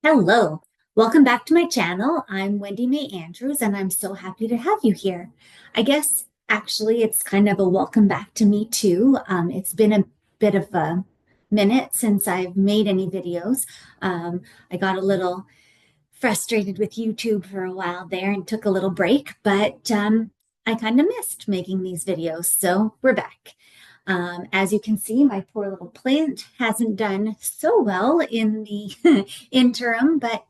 Hello, welcome back to my channel. I'm Wendy Mae Andrews, and I'm so happy to have you here. I guess actually it's kind of a welcome back to me too. It's been a bit of a minute since I've made any videos. I got a little frustrated with YouTube for a while there and took a little break, but I kind of missed making these videos, so we're back. As you can see, my poor little plant hasn't done so well in the interim, but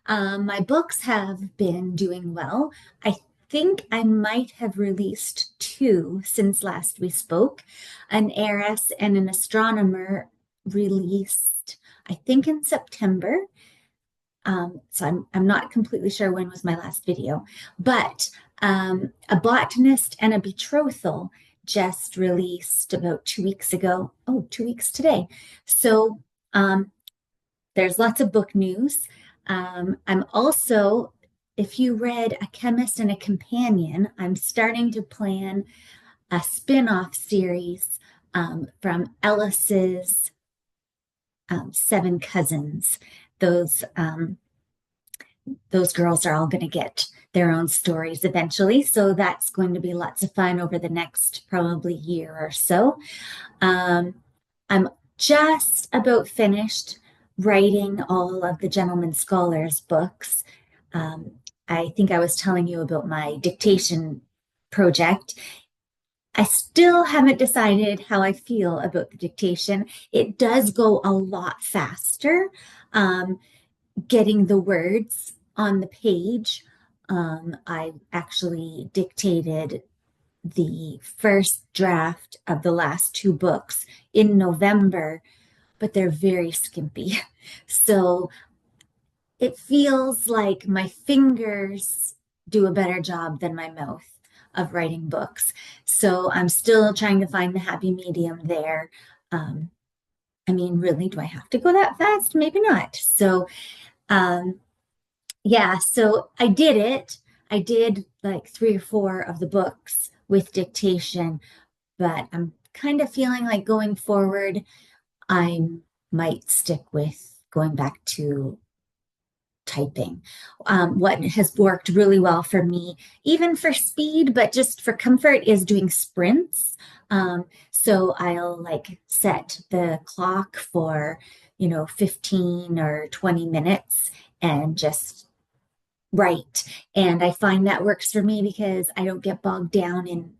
my books have been doing well. I think I might have released two since last we spoke. An heiress and an astronomer released, I think, in September. So I'm not completely sure when was my last video, but a botanist and a betrothal just released about 2 weeks ago. Oh, 2 weeks today. So there's lots of book news. I'm also, if you read A Chemist and a Companion, I'm starting to plan a spin-off series from Ellis's Seven Cousins. Those girls are all going to get their own stories eventually. So that's going to be lots of fun over the next probably year or so. I'm just about finished writing all of the Gentleman Scholars books. Um, I think I was telling you about my dictation project. I still haven't decided how I feel about the dictation. It does go a lot faster. Getting the words on the page. I actually dictated the first draft of the last two books in November, but they're very skimpy. So it feels like my fingers do a better job than my mouth of writing books. So I'm still trying to find the happy medium there. I mean, really, do I have to go that fast? Maybe not. So um, yeah, so I did it. I did like three or four of the books with dictation, but I'm kind of feeling like going forward, I might stick with going back to typing. What has worked really well for me, even for speed, but just for comfort, is doing sprints. So I'll like set the clock for, 15 or 20 minutes and just write. And I find that works for me because I don't get bogged down in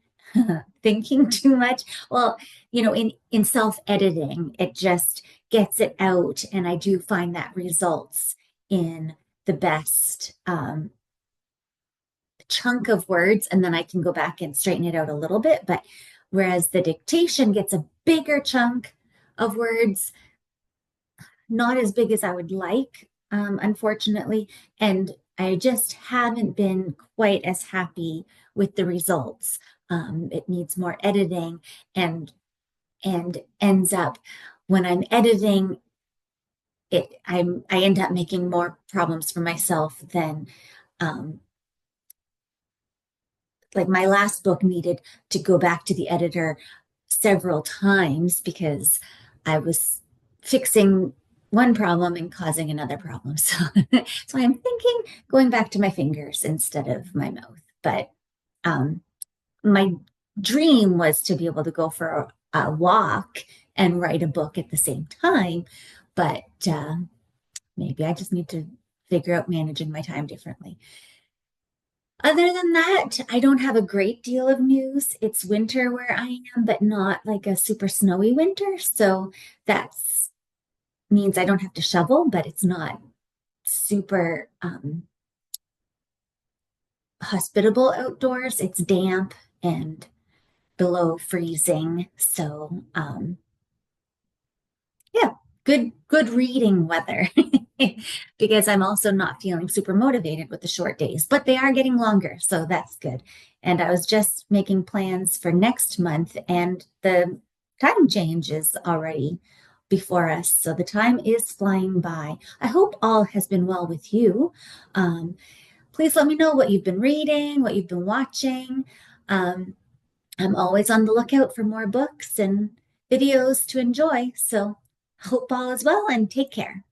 thinking too much. Well, in self-editing, it just gets it out. And I do find that results in the best chunk of words. And then I can go back and straighten it out a little bit. But whereas the dictation gets a bigger chunk of words, not as big as I would like, unfortunately. And I just haven't been quite as happy with the results. It needs more editing and ends up when I'm editing I end up making more problems for myself than like my last book needed to go back to the editor several times because I was fixing one problem and causing another problem. So I'm thinking going back to my fingers instead of my mouth. But my dream was to be able to go for a walk and write a book at the same time. But maybe I just need to figure out managing my time differently. Other than that, I don't have a great deal of news. It's winter where I am, but not like a super snowy winter. So that means I don't have to shovel, but it's not super hospitable outdoors. It's damp and below freezing. So yeah, good reading weather because I'm also not feeling super motivated with the short days, but they are getting longer, so that's good. And I was just making plans for next month, and the time change is already before us, so the time is flying by. I hope all has been well with you. Please let me know what you've been reading, what you've been watching. I'm always on the lookout for more books and videos to enjoy, so hope all is well and take care.